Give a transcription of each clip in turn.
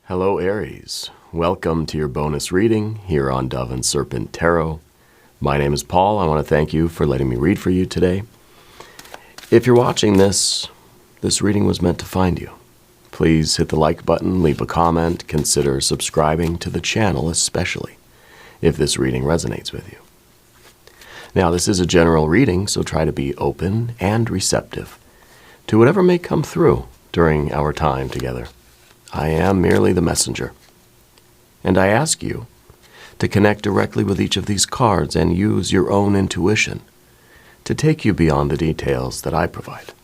Hello Aries, welcome to your bonus reading here on Dove and Serpent Tarot. My name is Paul. I want to thank you for letting me read for you today. If you're watching this reading was meant to find you. Please hit the like button, leave a comment, consider subscribing to the channel, especially if this reading resonates with you. Now, this is a general reading, so try to be open and receptive to whatever may come through during our time together. I am merely the messenger, and I ask you to connect directly with each of these cards and use your own intuition to take you beyond the details that I provide.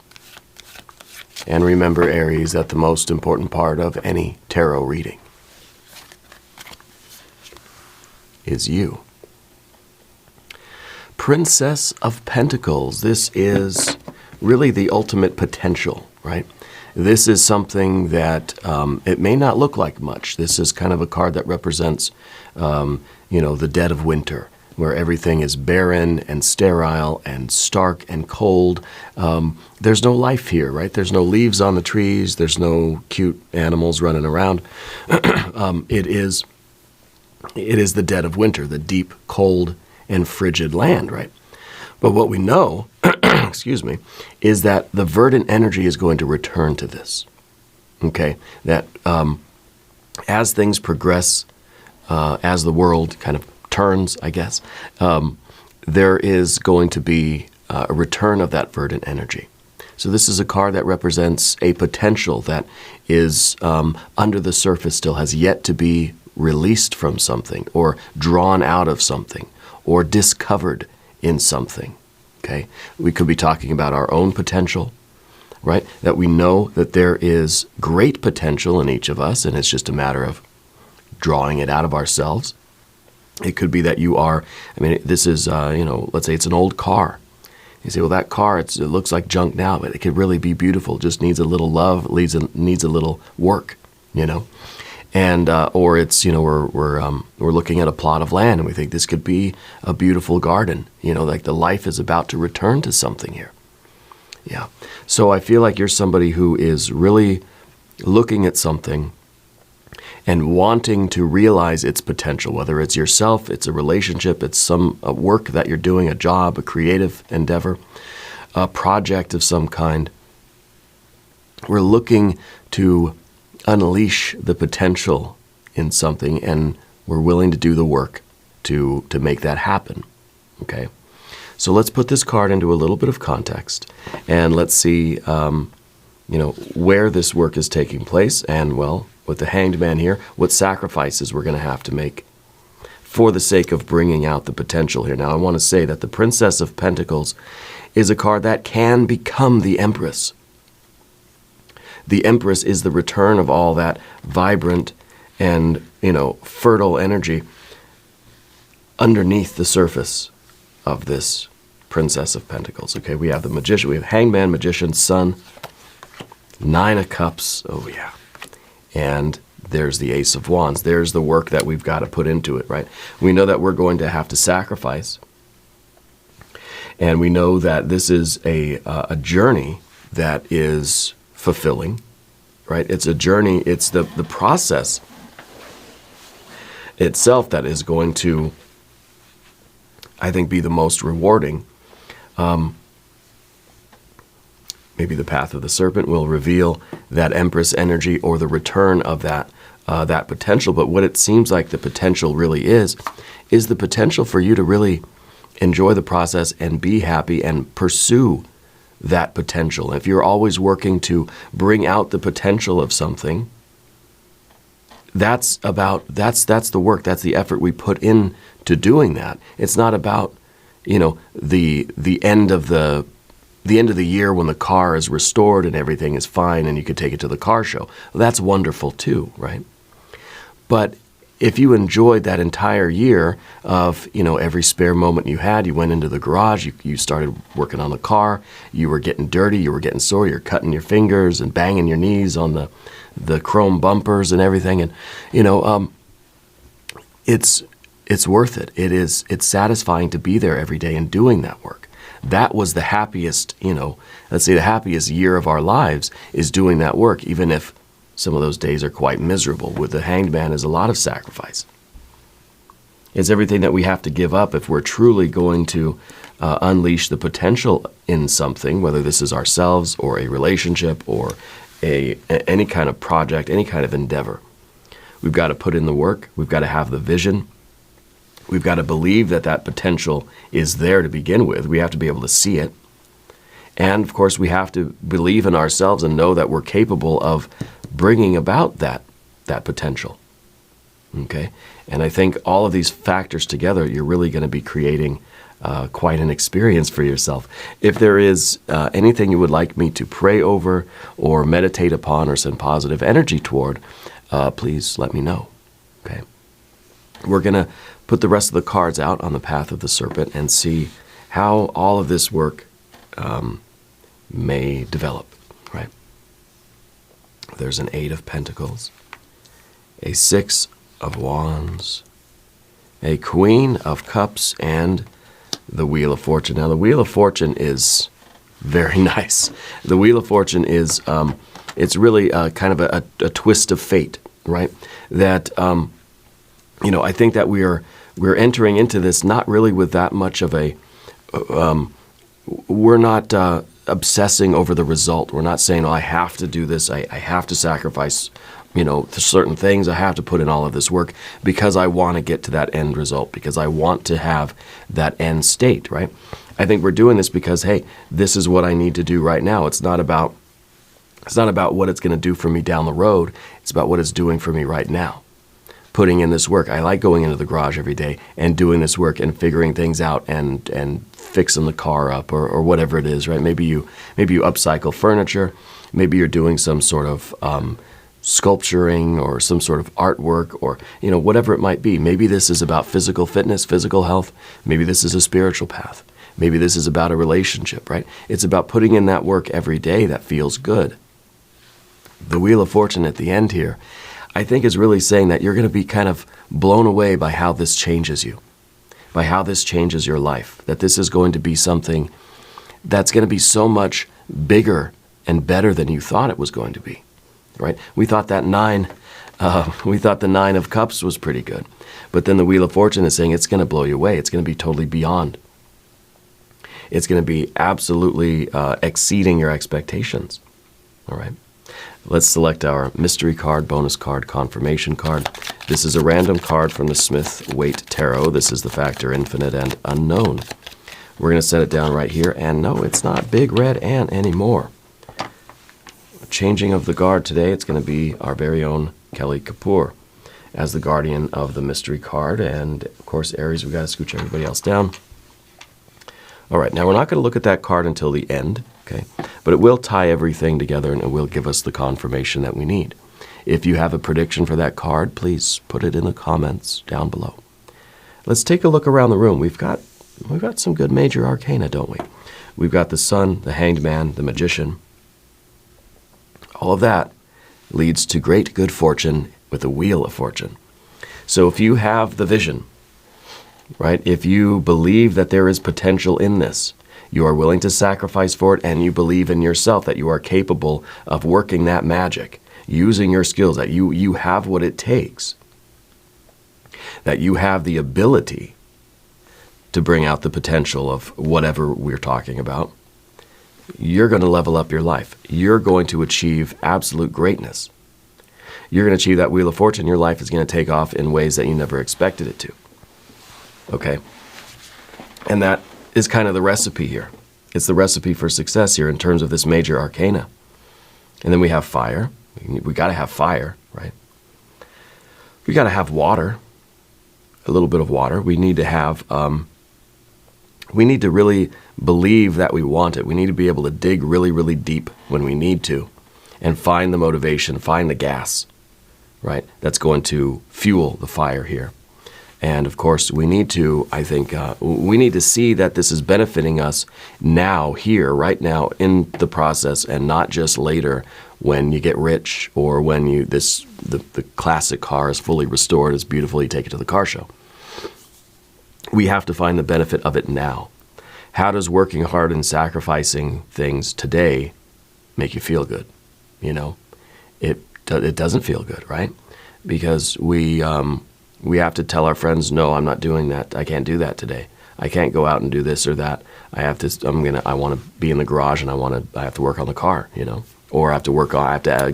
And remember, Aries, that the most important part of any tarot reading is you. Princess of Pentacles. This is really the ultimate potential, right? This is something that it may not look like much. This is kind of a card that represents, the dead of winter, where everything is barren and sterile and stark and cold. There's no life here, right? There's no leaves on the trees. There's no cute animals running around. It is the dead of winter, the deep, cold, and frigid land, right? But what we know, excuse me, is that the verdant energy is going to return to this, okay? That as things progress, as the world kind of turns, I guess, there is going to be a return of that verdant energy. So this is a card that represents a potential that is under the surface, still has yet to be released from something or drawn out of something or discovered in something, okay? We could be talking about our own potential, right? That we know that there is great potential in each of us, and it's just a matter of drawing it out of ourselves. It could be that you are, this is, let's say it's an old car. You say, well, that car, it looks like junk now, but it could really be beautiful. Just needs a little love, needs a little work, And or it's we're looking at a plot of land and we think this could be a beautiful garden. Like the life is about to return to something here. Yeah. So I feel like you're somebody who is really looking at something and wanting to realize its potential, whether it's yourself, it's a relationship, it's a work that you're doing, a job, a creative endeavor, a project of some kind. We're looking to unleash the potential in something, and we're willing to do the work to make that happen, okay? So let's put this card into a little bit of context, and let's see, where this work is taking place, and, well, with the Hanged Man here, what sacrifices we're going to have to make for the sake of bringing out the potential here. Now, I want to say that the Princess of Pentacles is a card that can become the Empress. The Empress is the return of all that vibrant and, fertile energy underneath the surface of this Princess of Pentacles. Okay, we have the Magician, we have Hanged Man, Magician, Sun, Nine of Cups, oh yeah. And there's the Ace of Wands. There's the work that we've got to put into it, right? We know that we're going to have to sacrifice. And we know that this is a journey that is fulfilling, right? It's a journey, it's the process itself that is going to, I think, be the most rewarding. Maybe the path of the serpent will reveal that Empress energy or the return of that potential. But what it seems like the potential really is the potential for you to really enjoy the process and be happy and pursue that potential. If you're always working to bring out the potential of something, that's the work, that's the effort we put in to doing that. It's not about, the end of the year when the car is restored and everything is fine and you could take it to the car show. Well, that's wonderful too, right? But if you enjoyed that entire year of, every spare moment you had, you went into the garage, you started working on the car, you were getting dirty, you were getting sore, you're cutting your fingers and banging your knees on the chrome bumpers and everything. And, it's worth it. It's satisfying to be there every day and doing that work. That was the happiest, let's say the happiest year of our lives is doing that work, even if Some of those days are quite miserable. With the Hanged Man is a lot of sacrifice. It's everything that we have to give up if we're truly going to unleash the potential in something, whether this is ourselves or a relationship or any kind of project, any kind of endeavor. We've got to put in the work. We've got to have the vision. We've got to believe that that potential is there to begin with. We have to be able to see it. And, of course, we have to believe in ourselves and know that we're capable of bringing about that potential. Okay? And I think all of these factors together, you're really going to be creating quite an experience for yourself. If there is anything you would like me to pray over or meditate upon or send positive energy toward, please let me know. Okay? We're going to put the rest of the cards out on the path of the serpent and see how all of this work may develop, right? There's an 8 of Pentacles, a 6 of Wands, a Queen of Cups, and the Wheel of Fortune. Now, the Wheel of Fortune is very nice. The Wheel of Fortune is, it's really kind of a twist of fate, right? That, I think that we're entering into this not really with that much of a, we're not obsessing over the result. We're not saying, oh, I have to do this. I have to sacrifice, certain things. I have to put in all of this work because I want to get to that end result, because I want to have that end state, right? I think we're doing this because, hey, this is what I need to do right now. It's not about what it's going to do for me down the road. It's about what it's doing for me right now. Putting in this work. I like going into the garage every day and doing this work and figuring things out and fixing the car up or whatever it is, right? Maybe you upcycle furniture. Maybe you're doing some sort of sculpturing or some sort of artwork or, whatever it might be. Maybe this is about physical fitness, physical health. Maybe this is a spiritual path. Maybe this is about a relationship, right? It's about putting in that work every day that feels good. The Wheel of Fortune at the end here, I think, is really saying that you're going to be kind of blown away by how this changes you, by how this changes your life, that this is going to be something that's going to be so much bigger and better than you thought it was going to be, right? We thought that the 9 of Cups was pretty good, but then the Wheel of Fortune is saying it's going to blow you away. It's going to be totally beyond. It's going to be absolutely exceeding your expectations, all right? Let's select our mystery card, bonus card, confirmation card. This is a random card from the Smith-Waite Tarot. This is the factor infinite and unknown. We're going to set it down right here. And no, it's not Big Red Ant anymore. Changing of the guard today, it's going to be our very own Kelly Kapoor as the guardian of the mystery card. And, of course, Aries, we've got to scooch everybody else down. All right, now we're not going to look at that card until the end, okay? But it will tie everything together and it will give us the confirmation that we need. If you have a prediction for that card, please put it in the comments down below. Let's take a look around the room. We've got some good major arcana, don't we? We've got the Sun, the Hanged Man, the Magician. All of that leads to great good fortune with the Wheel of Fortune. So if you have the vision, right? If you believe that there is potential in this, you are willing to sacrifice for it, and you believe in yourself that you are capable of working that magic, using your skills, that you have what it takes, that you have the ability to bring out the potential of whatever we're talking about, you're going to level up your life. You're going to achieve absolute greatness. You're going to achieve that Wheel of Fortune. Your life is going to take off in ways that you never expected it to. Okay? And that is kind of the recipe here. It's the recipe for success here in terms of this major arcana. And then we have fire. We got to have fire, right? We got to have water, a little bit of water. We need to have, we need to really believe that we want it. We need to be able to dig really, really deep when we need to and find the motivation, find the gas, right? That's going to fuel the fire here. And of course, we need to, I think, we need to see that this is benefiting us now, here, right now, in the process, and not just later when you get rich or when the classic car is fully restored, it's beautiful, you take it to the car show. We have to find the benefit of it now. How does working hard and sacrificing things today make you feel good? it doesn't feel good, right? Because we have to tell our friends, no, I'm not doing that. I can't do that today. I can't go out and do this or that. I want to be in the garage and I have to work on the car, or I have to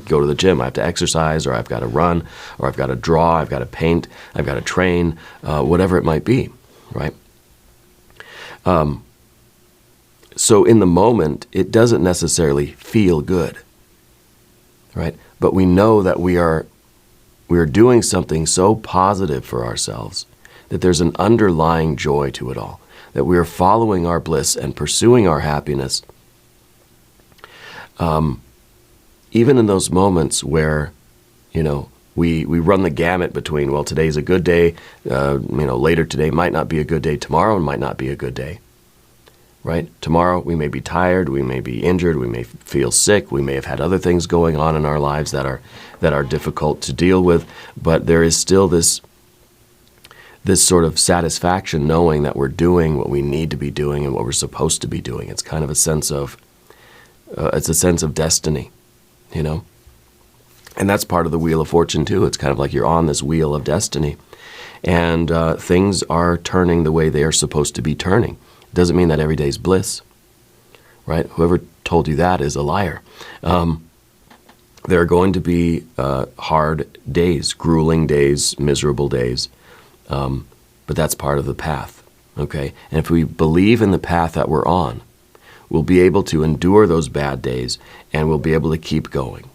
go to the gym. I have to exercise, or I've got to run, or I've got to draw, I've got to paint, I've got to train, whatever it might be, right? So in the moment, it doesn't necessarily feel good, right? But we know that we are doing something so positive for ourselves that there's an underlying joy to it all, that we are following our bliss and pursuing our happiness. Even in those moments where, we run the gamut between, well, today's a good day, later today might not be a good day, tomorrow might not be a good day, right? Tomorrow we may be tired, we may be injured, we may feel sick, we may have had other things going on in our lives that are difficult to deal with, but there is still this sort of satisfaction knowing that we're doing what we need to be doing and what we're supposed to be doing. It's kind of a sense of destiny, And that's part of the Wheel of Fortune too. It's kind of like you're on this wheel of destiny, and things are turning the way they are supposed to be turning. It doesn't mean that every day's bliss, right? Whoever told you that is a liar. There are going to be hard days, grueling days, miserable days, but that's part of the path, okay? And if we believe in the path that we're on, we'll be able to endure those bad days, and we'll be able to keep going,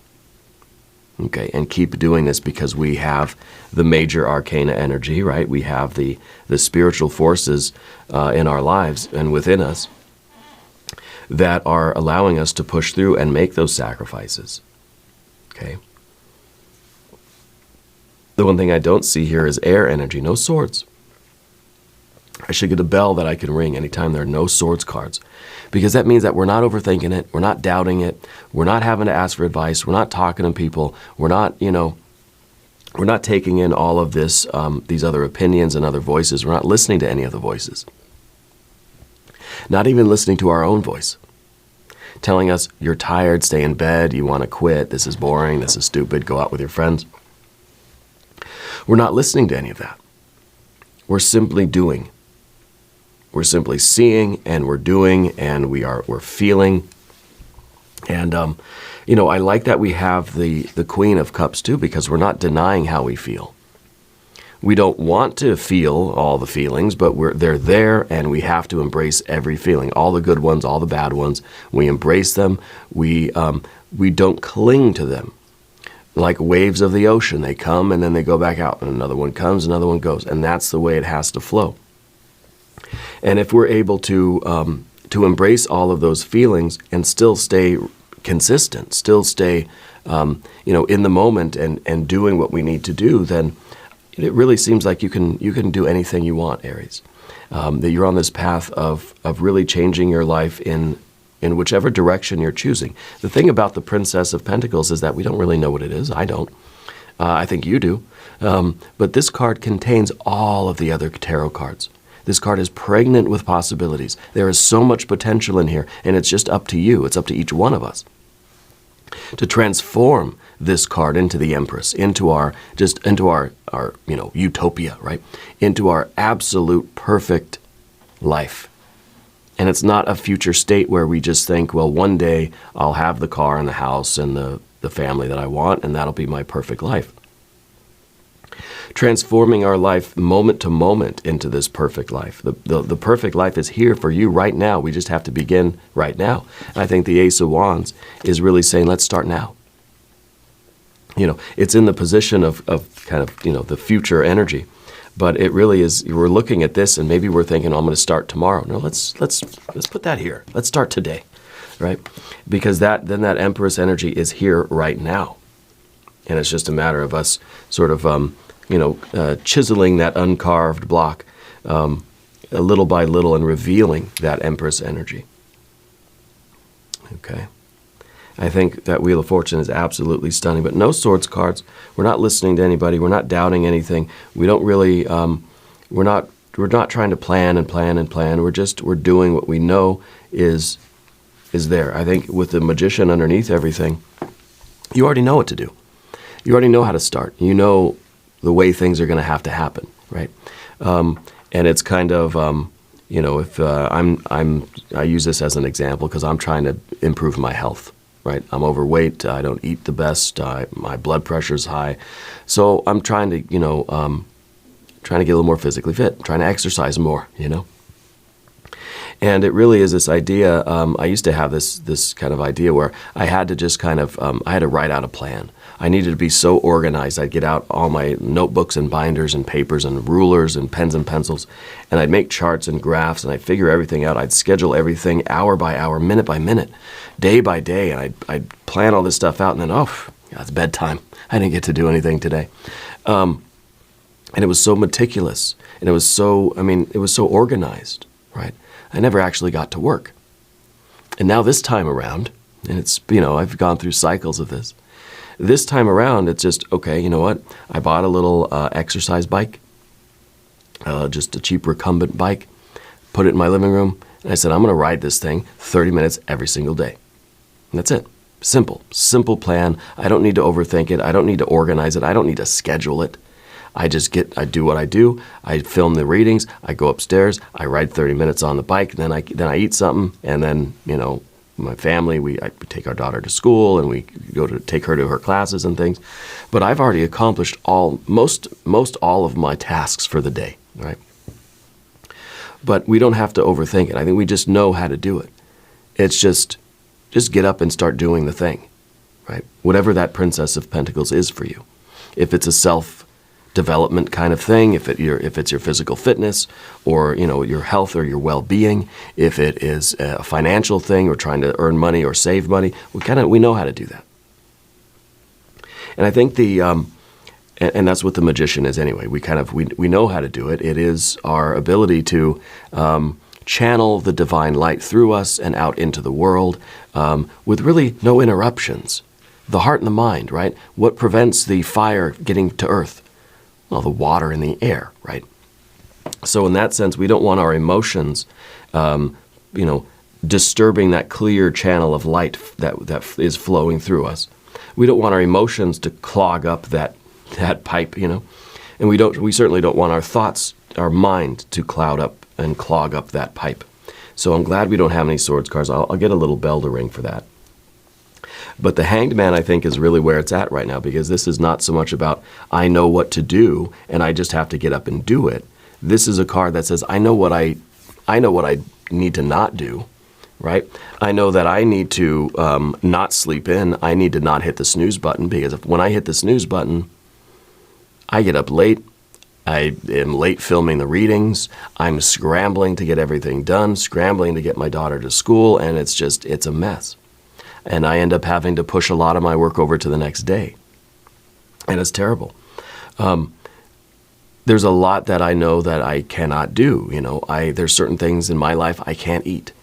okay? And keep doing this because we have the major arcana energy, right? We have the spiritual forces in our lives and within us that are allowing us to push through and make those sacrifices, okay? The one thing I don't see here is air energy, no swords. I should get a bell that I can ring anytime there are no swords cards, because that means that we're not overthinking it, we're not doubting it, we're not having to ask for advice, we're not talking to people, we're not taking in all of this, these other opinions and other voices. We're not listening to any of the voices. Not even listening to our own voice, telling us, you're tired, stay in bed, you want to quit, this is boring, this is stupid, go out with your friends. We're not listening to any of that. We're simply doing. We're simply seeing, and we're doing, and we're feeling. And, I like that we have the Queen of Cups too, because we're not denying how we feel. We don't want to feel all the feelings, but they're there, and we have to embrace every feeling, all the good ones, all the bad ones. We embrace them. We don't cling to them. Like waves of the ocean, they come and then they go back out, and another one comes, another one goes, and that's the way it has to flow. And if we're able to embrace all of those feelings and still stay consistent, still stay, in the moment and doing what we need to do, then it really seems like you can do anything you want, Aries. That you're on this path of really changing your life in whichever direction you're choosing. The thing about the Princess of Pentacles is that we don't really know what it is. I don't. I think you do. But this card contains all of the other tarot cards. This card is pregnant with possibilities. There is so much potential in here, and it's just up to you. It's up to each one of us to transform this card into the Empress, into our utopia, right? Into our absolute perfect life. And it's not a future state where we just think, well, one day I'll have the car and the house and the family that I want, and that'll be my perfect life. Transforming our life moment to moment into this perfect life. The perfect life is here for you right now. We just have to begin right now. And I think the Ace of Wands is really saying, let's start now. It's in the position of kind of, the future energy. But it really is, we're looking at this and maybe we're thinking, oh, I'm going to start tomorrow. No, let's put that here. Let's start today, right? Because then that Empress energy is here right now. And it's just a matter of us sort of, chiseling that uncarved block little by little and revealing that Empress energy. Okay. I think that Wheel of Fortune is absolutely stunning, but no swords cards. We're not listening to anybody. We're not doubting anything. We don't really, we're not trying to plan and plan and plan. We're doing what we know is there. I think with the Magician underneath everything, you already know what to do. you already know how to start. You know the way things are going to happen, right? And it's kind of, if I use this as an example because I'm trying to improve my health, right? I'm overweight. I don't eat the best. My blood pressure's high. So I'm trying to, trying to get a little more physically fit, trying to exercise more, And it really is this idea, I used to have this kind of idea where I had to just kind of, I had to write out a plan. I needed to be so organized. I'd get out all my notebooks and binders and papers and rulers and pens and pencils, and I'd make charts and graphs, and I'd figure everything out. I'd schedule everything hour by hour, minute by minute, day by day, and I'd plan all this stuff out, and then, it's bedtime. I didn't get to do anything today. And it was so meticulous, and it was so organized, right? I never actually got to work. And now this time around, and it's, I've gone through cycles of this. This time around, it's just, okay, you know what? I bought a little exercise bike, just a cheap recumbent bike, put it in my living room, and I said, I'm going to ride this thing 30 minutes every single day. And that's it. Simple plan. I don't need to overthink it. I don't need to organize it. I don't need to schedule it. I do what I do. I film the readings. I go upstairs. I ride 30 minutes on the bike. Then I eat something. And then, my family, I take our daughter to school and we go to take her to her classes and things. But I've already accomplished most all of my tasks for the day, right? But we don't have to overthink it. I think we just know how to do it. It's just get up and start doing the thing, right? Whatever that Princess of Pentacles is for you. If it's a self-development kind of thing, if it's your physical fitness or, your health or your well-being, if it is a financial thing or trying to earn money or save money, we know how to do that. And I think and that's what the magician is anyway. We know how to do it. It is our ability to channel the divine light through us and out into the world with really no interruptions. The heart and the mind, right? What prevents the fire getting to earth? Well, the water and the air, right? So in that sense, we don't want our emotions, disturbing that clear channel of light that is flowing through us. We don't want our emotions to clog up that pipe, and we certainly don't want our thoughts, our mind to cloud up and clog up that pipe. So I'm glad we don't have any swords cards. I'll get a little bell to ring for that. But the Hanged Man, I think, is really where it's at right now, because this is not so much about I know what to do and I just have to get up and do it. This is a card that says I know what I need to not do, right? I know that I need to not sleep in. I need to not hit the snooze button, because when I hit the snooze button, I get up late. I am late filming the readings. I'm scrambling to get everything done, scrambling to get my daughter to school, and it's a mess. And I end up having to push a lot of my work over to the next day. And it's terrible. There's a lot that I know that I cannot do. There's certain things in my life I can't eat.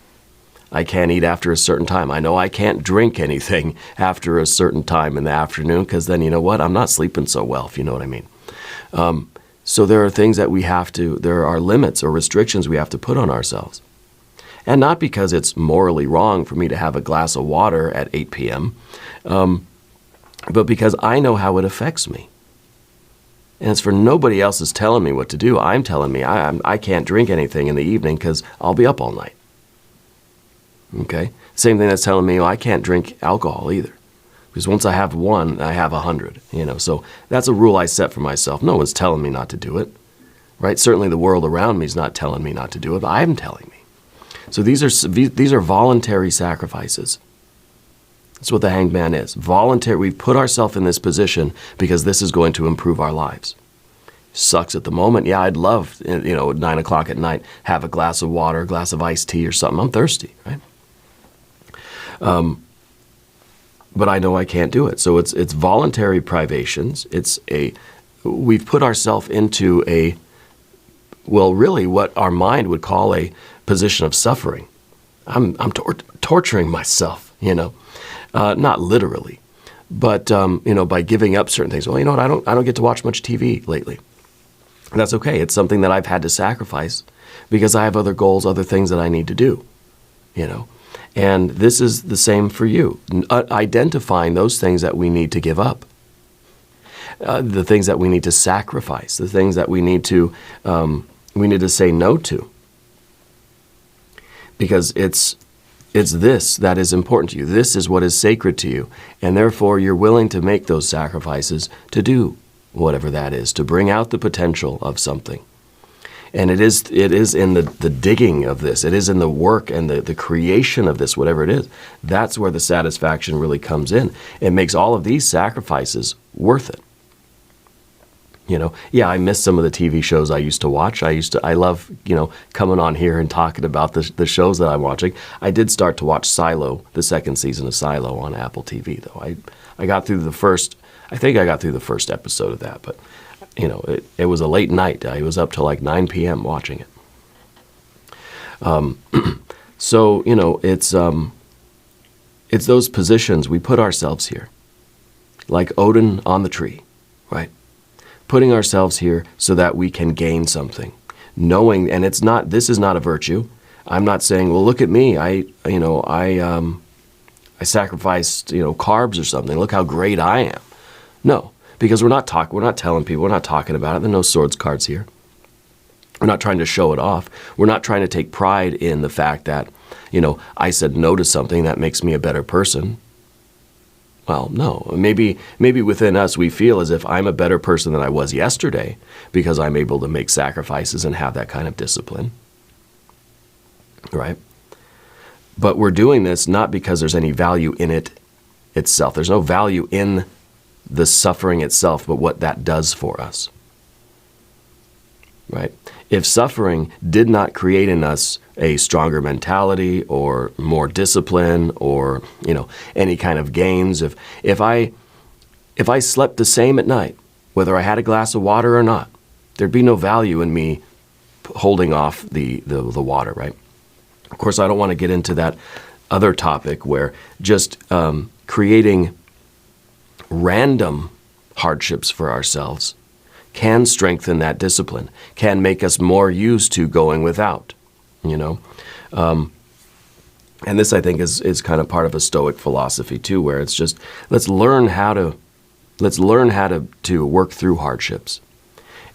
I can't eat after a certain time. I know I can't drink anything after a certain time in the afternoon, because then, I'm not sleeping so well, if you know what I mean. So there are things that there are limits or restrictions we have to put on ourselves. And not because it's morally wrong for me to have a glass of water at 8 p.m., but because I know how it affects me. And it's for nobody else is telling me what to do. I'm telling me I can't drink anything in the evening because I'll be up all night. Okay? Same thing that's telling me I can't drink alcohol either. Because once I have one, I have 100. So that's a rule I set for myself. No one's telling me not to do it. Right? Certainly the world around me is not telling me not to do it, but I'm telling me. So these are voluntary sacrifices. That's what the Hanged Man is. Voluntary. We've put ourselves in this position because this is going to improve our lives. Sucks at the moment. Yeah, I'd love, at 9 o'clock at night, have a glass of water, a glass of iced tea or something. I'm thirsty, right? But I know I can't do it. So it's voluntary privations. We've put ourselves into really what our mind would call a position of suffering. I'm torturing myself, not literally, but by giving up certain things. Well, you know what? I don't get to watch much TV lately. And that's okay. It's something that I've had to sacrifice because I have other goals, other things that I need to do, And this is the same for you. Identifying those things that we need to give up. the things that we need to sacrifice, the things that we need to say no to. Because it's this that is important to you. This is what is sacred to you. And therefore, you're willing to make those sacrifices to do whatever that is, to bring out the potential of something. And it is in the digging of this. It is in the work and the creation of this, whatever it is. That's where the satisfaction really comes in. It makes all of these sacrifices worth it. Yeah, I miss some of the TV shows I used to watch. I love, coming on here and talking about the shows that I'm watching. I did start to watch Silo, the second season of Silo on Apple TV, though. I got through the first episode of that, but it was a late night. I was up till like 9 p.m. watching it. So, it's those positions. We put ourselves here, like Odin on the tree, right? Putting ourselves here so that we can gain something. Knowing, and this is not a virtue. I'm not saying, well, look at me. I sacrificed, carbs or something. Look how great I am. No. Because we're not telling people, we're not talking about it. There are no swords cards here. We're not trying to show it off. We're not trying to take pride in the fact that, I said no to something that makes me a better person. Well, no. Maybe within us we feel as if I'm a better person than I was yesterday because I'm able to make sacrifices and have that kind of discipline. Right? But we're doing this not because there's any value in it itself. There's no value in the suffering itself, but what that does for us, right? If suffering did not create in us a stronger mentality or more discipline or, any kind of gains, if I slept the same at night, whether I had a glass of water or not, there'd be no value in me holding off the water, right? Of course, I don't want to get into that other topic where just creating random hardships for ourselves can strengthen that discipline, can make us more used to going without, And this, I think, is kind of part of a Stoic philosophy too, where it's just let's learn how to work through hardships.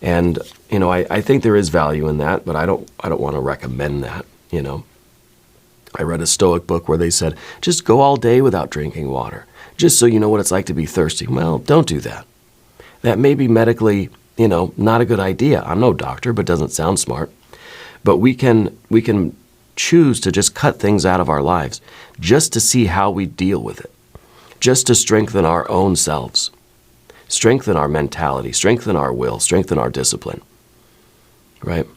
And I think there is value in that, but I don't want to recommend that. I read a Stoic book where they said just go all day without drinking water, just so you know what it's like to be thirsty. Well, don't do that. That may be medically, not a good idea. I'm no doctor, but doesn't sound smart. But we can choose to just cut things out of our lives just to see how we deal with it, just to strengthen our own selves, strengthen our mentality, strengthen our will, strengthen our discipline, right?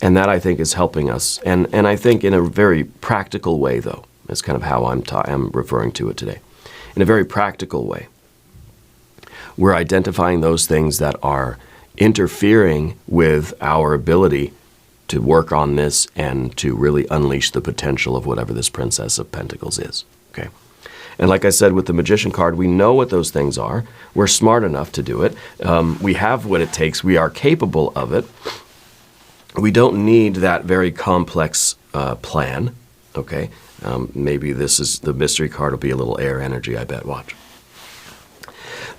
And that, I think, is helping us. And I think in a very practical way, though, is kind of how I'm referring to it today. In a very practical way, we're identifying those things that are interfering with our ability to work on this and to really unleash the potential of whatever this Princess of Pentacles is, okay? And like I said, with the Magician card, we know what those things are. We're smart enough to do it. We have what it takes. We are capable of it. We don't need that very complex plan, okay? Maybe the mystery card will be a little air energy, I bet. Watch.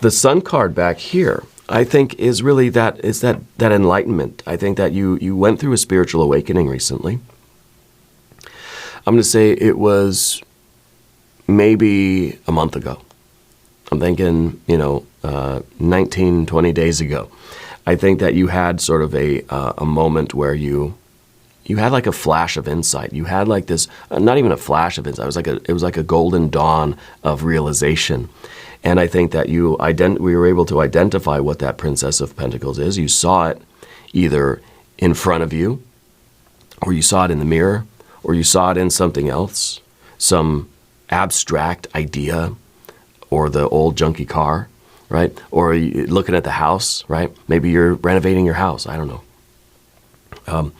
The Sun card back here, I think, is really that enlightenment. I think that you went through a spiritual awakening recently. I'm going to say it was maybe a month ago. I'm thinking, 19, 20 days ago. I think that you had sort of a moment where you had like a flash of insight. You had like this, not even a flash of insight. It was like a golden dawn of realization. And I think that we were able to identify what that Princess of Pentacles is. You saw it either in front of you, or you saw it in the mirror, or you saw it in something else, some abstract idea, or the old junky car, right? Or looking at the house, right? Maybe you're renovating your house. I don't know.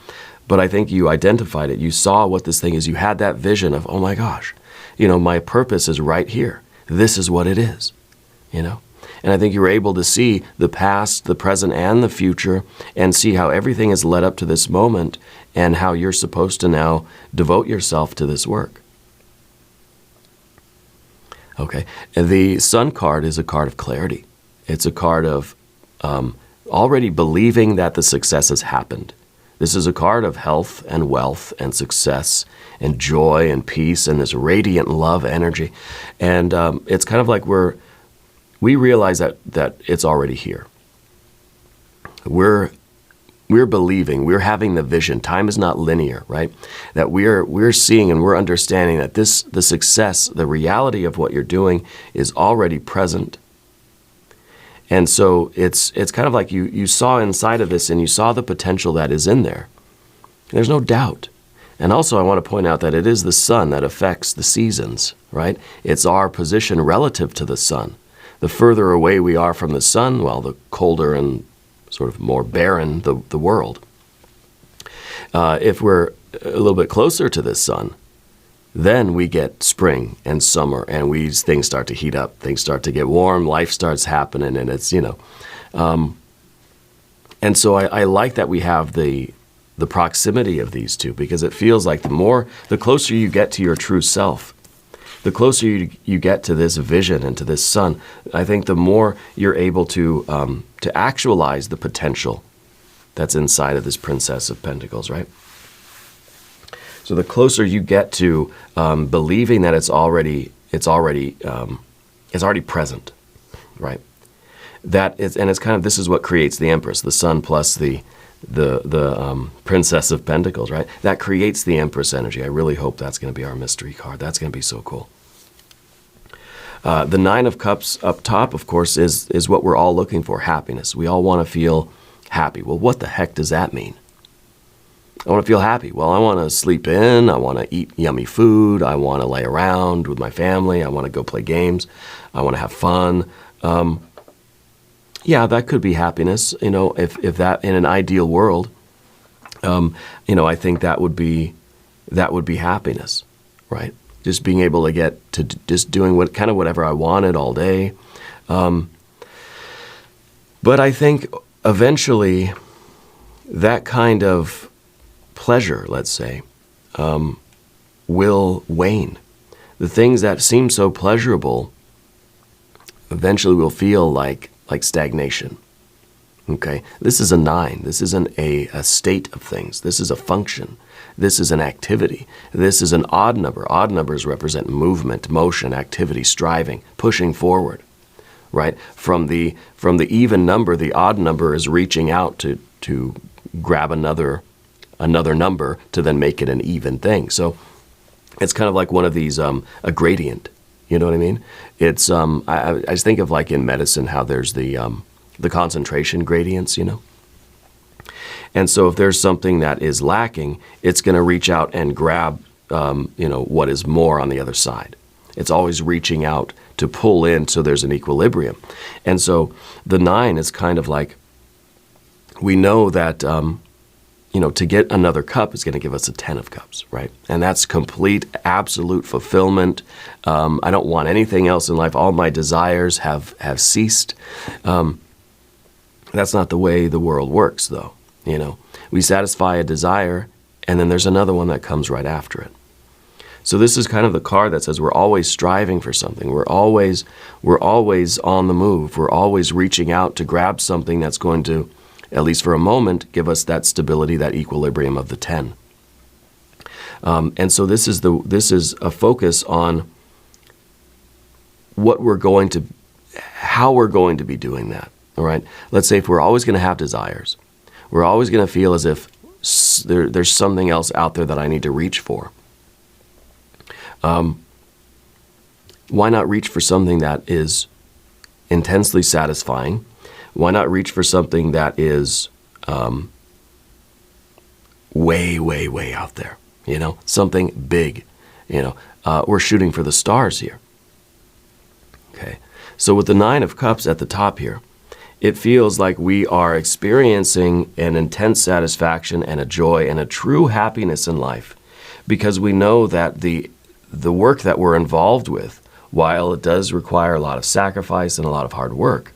But I think you identified it. You saw what this thing is. You had that vision of, oh my gosh, my purpose is right here. This is what it is, And I think you were able to see the past, the present, and the future, and see how everything has led up to this moment and how you're supposed to now devote yourself to this work. Okay, and the Sun card is a card of clarity. It's a card of already believing that the success has happened. This is a card of health and wealth and success and joy and peace and this radiant love energy. And it's kind of like we realize that it's already here. We're believing, we're having the vision. Time is not linear, right? That we're seeing and we're understanding that the success, the reality of what you're doing is already present. And so it's kind of like you saw inside of this and you saw the potential that is in there. There's no doubt. And also I want to point out that it is the sun that affects the seasons, right? It's our position relative to the sun. The further away we are from the sun, well, the colder and sort of more barren the world. If we're a little bit closer to the sun, then we get spring and summer, and things start to heat up, things start to get warm, life starts happening, and it's, and so I like that we have the proximity of these two, because it feels like the closer you get to your true self, the closer you get to this vision and to this sun, I think the more you're able to actualize the potential that's inside of this Princess of Pentacles, right? So the closer you get to believing that it's already present, right? And it's kind of, this is what creates the Empress, the Sun plus the Princess of Pentacles, right? That creates the Empress energy. I really hope that's going to be our mystery card. That's going to be so cool. The Nine of Cups up top, of course, is what we're all looking for, happiness. We all want to feel happy. Well, what the heck does that mean? I want to feel happy. Well, I want to sleep in. I want to eat yummy food. I want to lay around with my family. I want to go play games. I want to have fun. Yeah, that could be happiness. If that in an ideal world, I think that would be happiness, right? Just being able to get to just doing whatever I wanted all day. But I think eventually that kind of pleasure, let's say, will wane. The things that seem so pleasurable eventually will feel like stagnation. Okay? This is a 9. This isn't a state of things. This is a function. This is an activity. This is an odd number. Odd numbers represent movement, motion, activity, striving, pushing forward. Right? From the even number, the odd number is reaching out to grab another number to then make it an even thing. So it's kind of like one of these, a gradient. You know what I mean? It's I just think of like in medicine how there's the concentration gradients, And so if there's something that is lacking, it's going to reach out and grab what is more on the other side. It's always reaching out to pull in so there's an equilibrium. And so the 9 is kind of like, we know that to get another cup is going to give us a 10 of cups, right? And that's complete, absolute fulfillment. I don't want anything else in life. All my desires have ceased. That's not the way the world works, though. We satisfy a desire, and then there's another one that comes right after it. So this is kind of the card that says we're always striving for something. We're always on the move. We're always reaching out to grab something that's going to, at least for a moment, give us that stability, that equilibrium of the 10. And so this is a focus on how we're going to be doing that. All right. Let's say if we're always going to have desires, we're always going to feel as if there's something else out there that I need to reach for. Why not reach for something that is intensely satisfying? Why not reach for something that is way, way, way out there? Something big. We're shooting for the stars here. Okay. So with the 9 of Cups at the top here, it feels like we are experiencing an intense satisfaction and a joy and a true happiness in life, because we know that the work that we're involved with, while it does require a lot of sacrifice and a lot of hard work,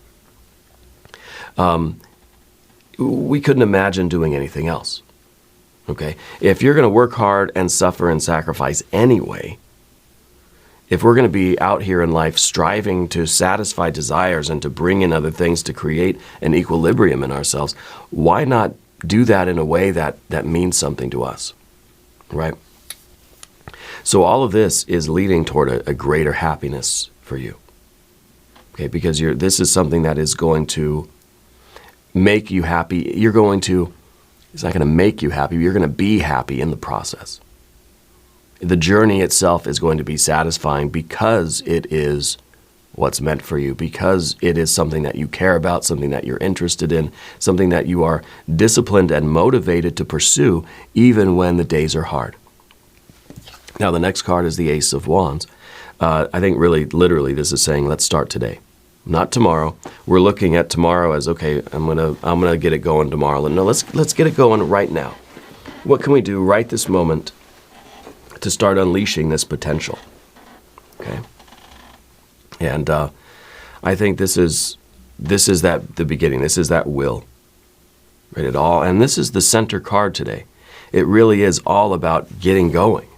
we couldn't imagine doing anything else. Okay? If you're going to work hard and suffer and sacrifice anyway, If we're going to be out here in life striving to satisfy desires and to bring in other things to create an equilibrium in ourselves, why not do that in a way that means something to us, right? So all of this is leading toward a greater happiness for you, okay? Because this is something that is going to make you happy. It's not going to make you happy. You're going to be happy in the process. The journey itself is going to be satisfying because it is what's meant for you, because it is something that you care about, something that you're interested in, something that you are disciplined and motivated to pursue even when the days are hard. Now, the next card is the Ace of Wands. I think really, literally, this is saying, let's start today, not tomorrow. We're looking at tomorrow as, okay, I'm gonna get it going tomorrow. No, let's get it going right now. What can we do right this moment to start unleashing this potential? Okay, and I think this is the beginning. This is that will, right? It all, and this is the center card today. It really is all about getting going.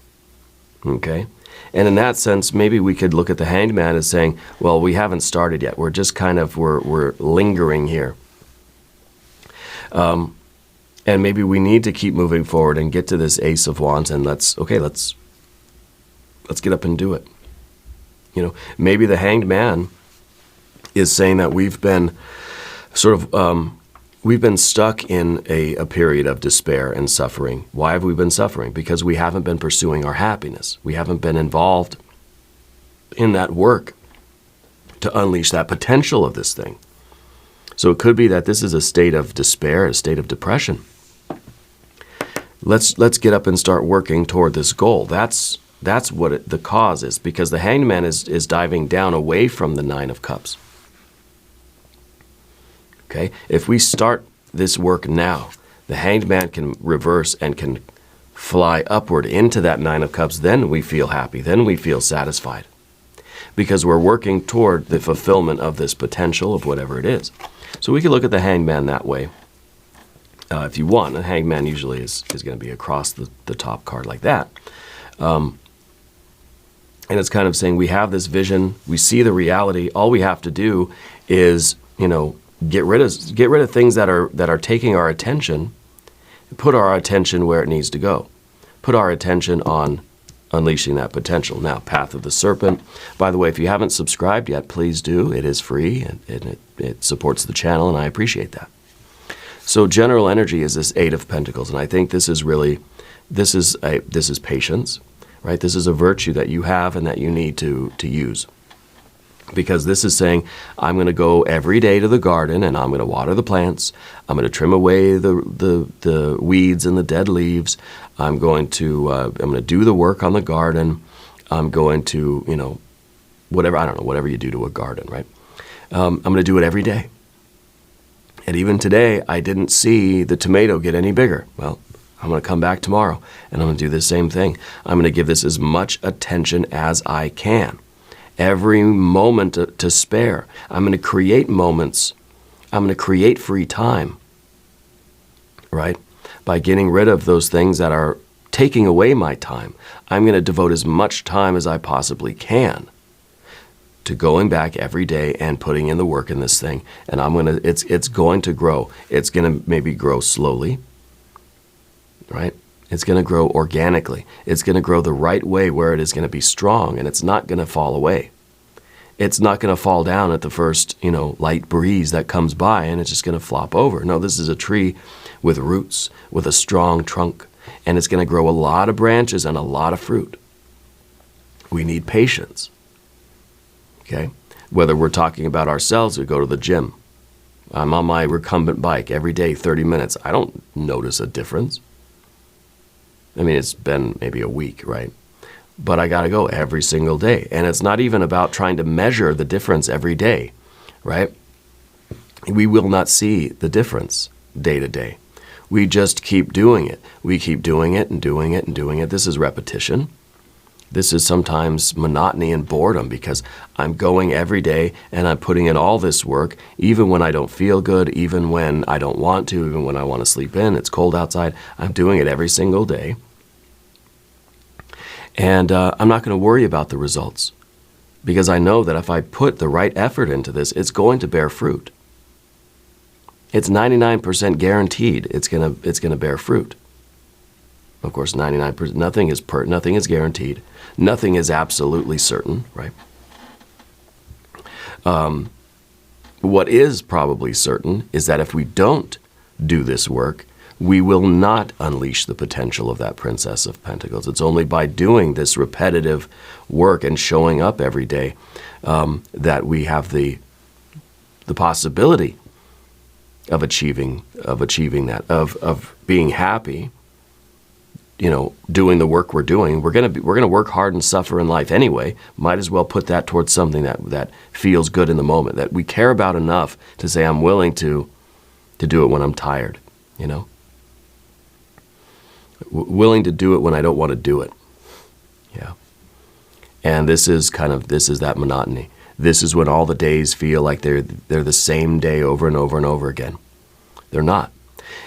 Okay, and in that sense, maybe we could look at the Hanged Man as saying, well, we haven't started yet. We're just kind of we're lingering here. And maybe we need to keep moving forward and get to this Ace of Wands, and let's get up and do it. You know, maybe the Hanged Man is saying that we've been we've been stuck in a period of despair and suffering. Why have we been suffering? Because we haven't been pursuing our happiness. We haven't been involved in that work to unleash that potential of this thing. So it could be that this is a state of despair, a state of depression. Let's get up and start working toward this goal. That's what the cause is, because the Hanged Man is diving down away from the Nine of Cups. Okay? If we start this work now, the Hanged Man can reverse and can fly upward into that Nine of Cups. Then we feel happy. Then we feel satisfied, because we're working toward the fulfillment of this potential of whatever it is. So we can look at the Hanged Man that way. If you want, the Hanged Man usually is going to be across the top card like that. And it's kind of saying we have this vision, we see the reality. All we have to do is, get rid of things that are taking our attention, put our attention where it needs to go. Put our attention on unleashing that potential. Now, Path of the Serpent. By the way, if you haven't subscribed yet, please do. It is free, and it supports the channel, and I appreciate that. So general energy is this Eight of Pentacles, and I think this is patience, right? This is a virtue that you have and that you need to use. Because this is saying, I'm going to go every day to the garden and I'm going to water the plants. I'm going to trim away the weeds and the dead leaves. I'm going to do the work on the garden. I'm going to, whatever you do to a garden, right? I'm going to do it every day. And even today, I didn't see the tomato get any bigger. Well, I'm going to come back tomorrow and I'm going to do the same thing. I'm going to give this as much attention as I can. Every moment to spare. I'm going to create moments. I'm going to create free time, right? By getting rid of those things that are taking away my time. I'm going to devote as much time as I possibly can to going back every day and putting in the work in this thing. And it's going to grow. It's going to maybe grow slowly, right? It's going to grow organically. It's going to grow the right way where it is going to be strong, and it's not going to fall away. It's not going to fall down at the first, light breeze that comes by and it's just going to flop over. No, this is a tree with roots, with a strong trunk, and it's going to grow a lot of branches and a lot of fruit. We need patience. Okay? Whether we're talking about ourselves, we go to the gym. I'm on my recumbent bike every day, 30 minutes. I don't notice a difference. I mean, it's been maybe a week, right? But I got to go every single day. And it's not even about trying to measure the difference every day, right? We will not see the difference day to day. We just keep doing it. We keep doing it and doing it and doing it. This is repetition. This is sometimes monotony and boredom, because I'm going every day and I'm putting in all this work, even when I don't feel good, even when I don't want to, even when I want to sleep in, it's cold outside. I'm doing it every single day. And I'm not going to worry about the results. because I know that if I put the right effort into this, it's going to bear fruit. It's 99% guaranteed it's gonna bear fruit. Of course, 99%, nothing is guaranteed. Nothing is absolutely certain, right? What is probably certain is that if we don't do this work, we will not unleash the potential of that Princess of Pentacles. It's only by doing this repetitive work and showing up every day that we have the possibility of achieving that, of being happy, doing the work we're doing. We're gonna work hard and suffer in life anyway. Might as well put that towards something that feels good in the moment, that we care about enough to say, I'm willing to do it when I'm tired, willing to do it when I don't want to do it. Yeah. And this is that monotony. This is when all the days feel like they're the same day over and over and over again. They're not.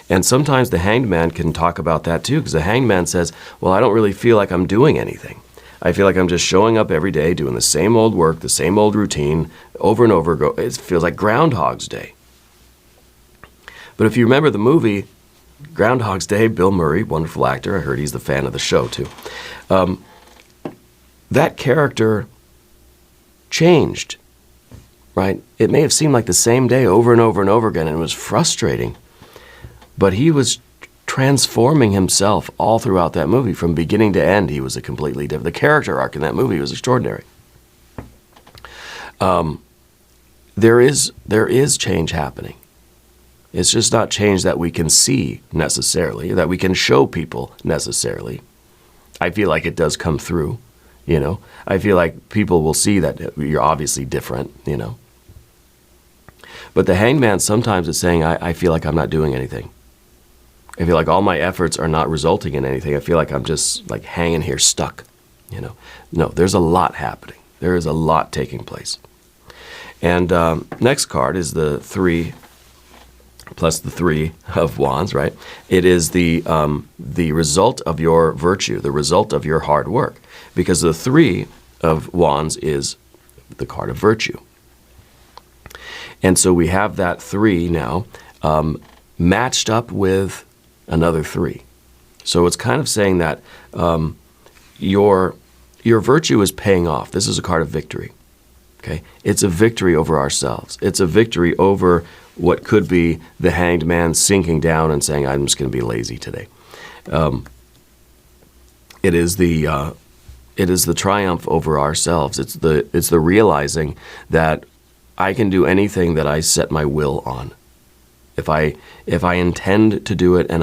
And sometimes the Hanged Man can talk about that too, because the Hanged Man says, well, I don't really feel like I'm doing anything. I feel like I'm just showing up every day, doing the same old work, the same old routine, over and over. It feels like Groundhog's Day. But if you remember the movie Groundhog's Day, Bill Murray, wonderful actor, I heard he's the fan of the show too. That character changed, right? It may have seemed like the same day over and over and over again, and it was frustrating. But he was transforming himself all throughout that movie. From beginning to end, he was a completely different. The character arc in that movie was extraordinary. There is change happening. It's just not change that we can see necessarily, that we can show people necessarily. I feel like it does come through, I feel like people will see that you're obviously different, But the Hanged Man sometimes is saying, I feel like I'm not doing anything. I feel like all my efforts are not resulting in anything. I feel like I'm just like hanging here stuck, No, there's a lot happening. There is a lot taking place. And next card is the 3 plus the 3 of Wands, right? It is the result of your virtue, the result of your hard work. Because the 3 of Wands is the card of virtue. And so we have that 3 now matched up with another 3. So it's kind of saying that your virtue is paying off. This is a card of victory. Okay? It's a victory over ourselves. It's a victory over what could be the Hanged Man sinking down and saying, I'm just going to be lazy today. It is the triumph over ourselves. It's the realizing that I can do anything that I set my will on. If I intend to do it and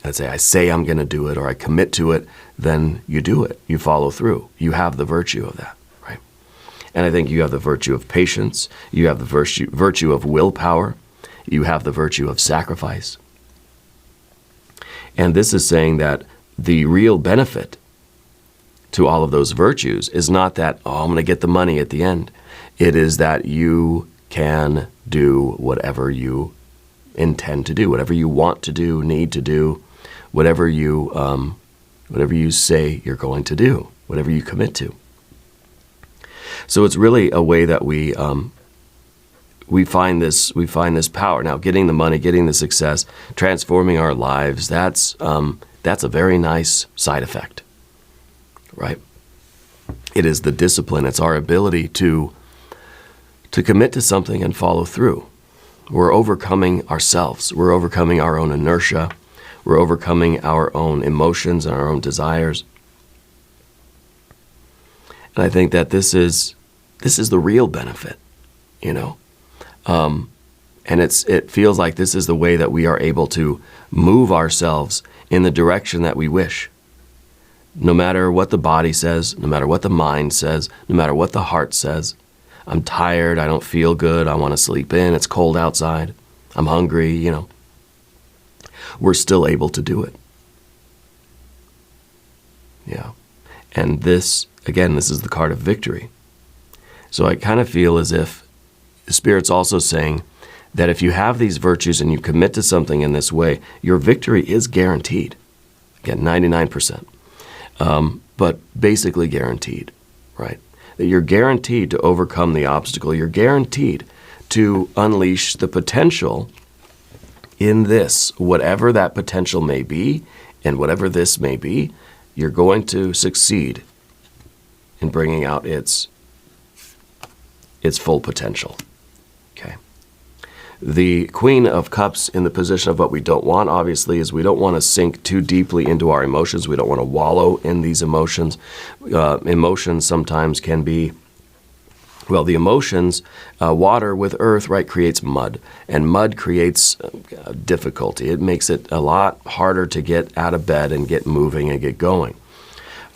let's say I'm going to do it or I commit to it, then you do it. You follow through. You have the virtue of that, right? And I think you have the virtue of patience. You have the virtue of willpower. You have the virtue of sacrifice. And this is saying that the real benefit to all of those virtues is not that, I'm going to get the money at the end. It is that you can do whatever you intend to do, whatever you want to do, need to do, whatever you say you're going to do, whatever you commit to. So it's really a way that we find this power. Now, getting the money, getting the success, transforming our lives, that's a very nice side effect, right? It is the discipline. It's our ability to commit to something and follow through. We're overcoming ourselves. We're overcoming our own inertia. We're overcoming our own emotions and our own desires. And I think that this is the real benefit, and it feels like this is the way that we are able to move ourselves in the direction that we wish. No matter what the body says, no matter what the mind says, no matter what the heart says. I'm tired, I don't feel good, I want to sleep in, it's cold outside, I'm hungry, We're still able to do it. Yeah. And this is the card of victory. So I kind of feel as if the Spirit's also saying that if you have these virtues and you commit to something in this way, your victory is guaranteed. Again, 99%. but basically guaranteed, right? That you're guaranteed to overcome the obstacle. You're guaranteed to unleash the potential in this, whatever that potential may be, and whatever this may be, you're going to succeed in bringing out its full potential. Okay. The Queen of Cups in the position of what we don't want, obviously, is we don't want to sink too deeply into our emotions. We don't want to wallow in these emotions. Emotions sometimes can be, well, the emotions, water with earth, right, creates mud. And mud creates difficulty. It makes it a lot harder to get out of bed and get moving and get going.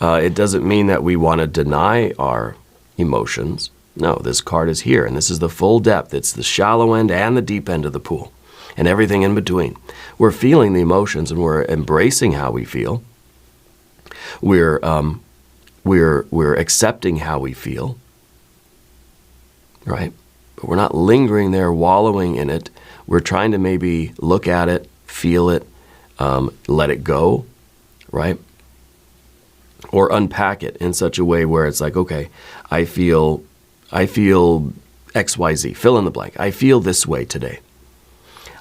It doesn't mean that we want to deny our emotions. No, this card is here, and this is the full depth. It's the shallow end and the deep end of the pool, and everything in between. We're feeling the emotions, and we're embracing how we feel. We're accepting how we feel, right? But we're not lingering there, wallowing in it. We're trying to maybe look at it, feel it, let it go, right? Or unpack it in such a way where it's like, okay, I feel XYZ, fill in the blank. I feel this way today.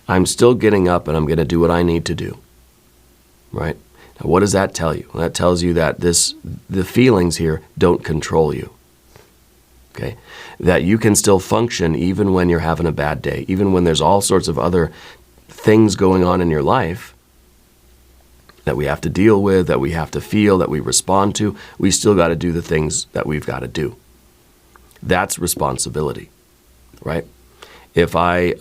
I'm still getting up and I'm going to do what I need to do, right? Now, what does that tell you? Well, that tells you that the feelings here don't control you, okay? That you can still function even when you're having a bad day, even when there's all sorts of other things going on in your life that we have to deal with, that we have to feel, that we respond to. We still got to do the things that we've got to do. That's responsibility, right? If I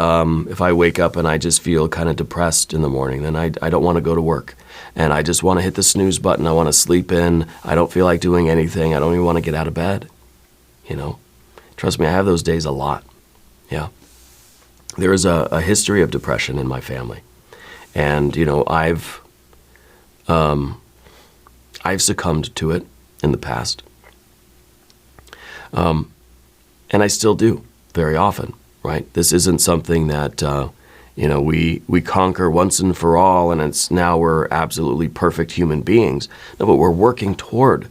wake up and I just feel kind of depressed in the morning, then I don't want to go to work. And I just want to hit the snooze button. I want to sleep in. I don't feel like doing anything. I don't even want to get out of bed, you know? Trust me, I have those days a lot, yeah. There is a history of depression in my family. And, you know, I've succumbed to it in the past. And I still do very often, right? This isn't something that, you know, we conquer once and for all and it's now we're absolutely perfect human beings. No, but we're working toward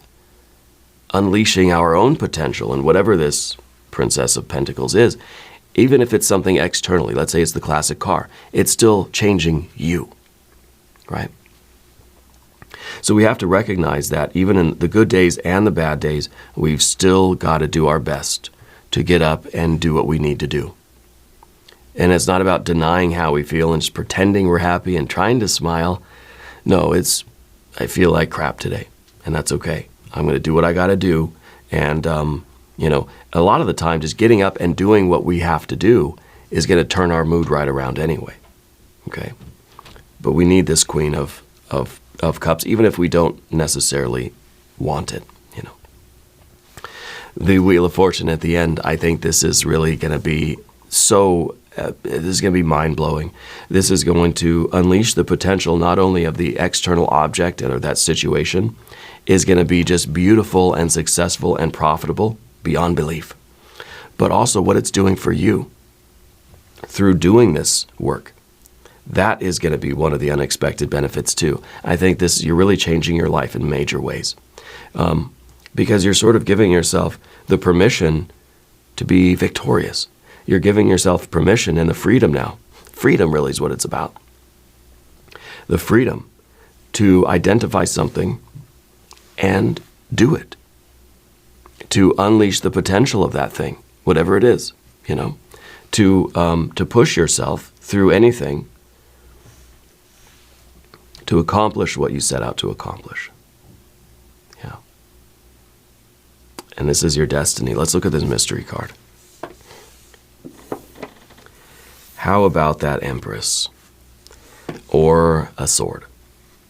unleashing our own potential and whatever this Princess of Pentacles is, even if it's something externally, let's say it's the classic car, it's still changing you, right? So we have to recognize that even in the good days and the bad days, we've still got to do our best to get up and do what we need to do. And it's not about denying how we feel and just pretending we're happy and trying to smile. No, it's, I feel like crap today, and that's okay. I'm going to do what I got to do. And, you know, a lot of the time, just getting up and doing what we have to do is going to turn our mood right around anyway, okay? But we need this Queen of Cups, even if we don't necessarily want it, you know. The Wheel of Fortune at the end, I think this is really going to be so, this is going to be mind-blowing. This is going to unleash the potential not only of the external object or that situation, is going to be just beautiful and successful and profitable beyond belief, but also what it's doing for you through doing this work. That is going to be one of the unexpected benefits too. I think you're really changing your life in major ways because you're sort of giving yourself the permission to be victorious. You're giving yourself permission and the freedom now. Freedom really is what it's about. The freedom to identify something and do it. To unleash the potential of that thing, whatever it is, you know. To push yourself through anything to accomplish what you set out to accomplish. Yeah. And this is your destiny. Let's look at this mystery card. How about that Empress? Or a sword,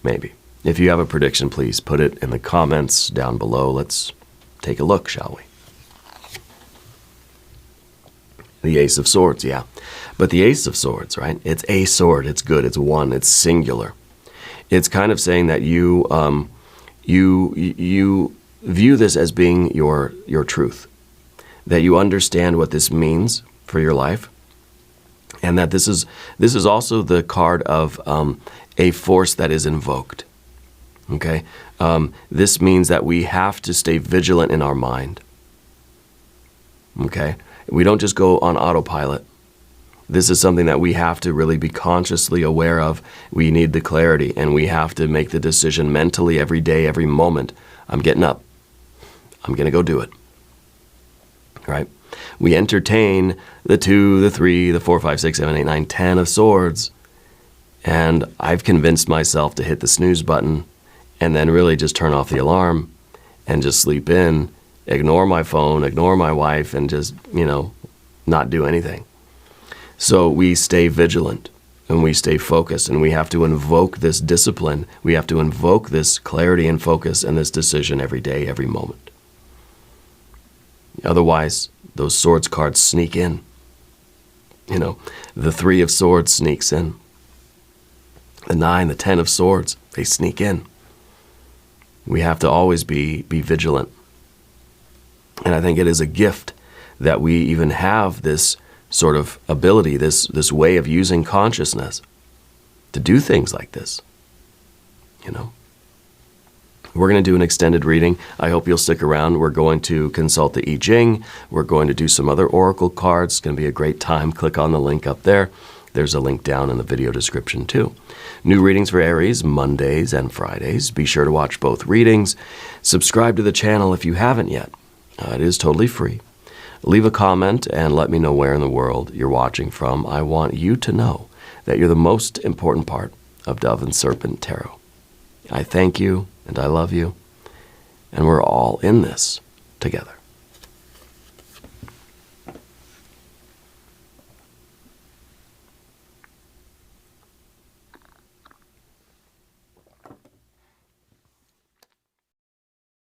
maybe. If you have a prediction, please put it in the comments down below. Let's take a look, shall we? The Ace of Swords, yeah. But the Ace of Swords, right? It's a sword. It's good. It's one. It's singular. It's kind of saying that you view this as being your truth, that you understand what this means for your life, and that this is also the card of a force that is invoked. Okay? This means that we have to stay vigilant in our mind. Okay? We don't just go on autopilot. This is something that we have to really be consciously aware of. We need the clarity, and we have to make the decision mentally every day, every moment. I'm getting up. I'm going to go do it. Right? We entertain the 2, the 3, the 4, 5, 6, 7, 8, 9, 10 of swords. And I've convinced myself to hit the snooze button and then really just turn off the alarm and just sleep in, ignore my phone, ignore my wife, and just, not do anything. So we stay vigilant and we stay focused, and we have to invoke this discipline. We have to invoke this clarity and focus and this decision every day, every moment. Otherwise, those swords cards sneak in. The 3 of swords sneaks in. The 9, the 10 of swords, they sneak in. We have to always be vigilant. And I think it is a gift that we even have this sort of ability, this way of using consciousness to do things like this. We're going to do an extended reading. I hope you'll stick around. We're going to consult the I Ching. We're going to do some other oracle cards. It's going to be a great time. Click on the link up there. There's a link down in the video description too. New readings for Aries, Mondays and Fridays. Be sure to watch both readings. Subscribe to the channel if you haven't yet. It is totally free. Leave a comment and let me know where in the world you're watching from. I want you to know that you're the most important part of Dove and Serpent Tarot. I thank you and I love you, and we're all in this together.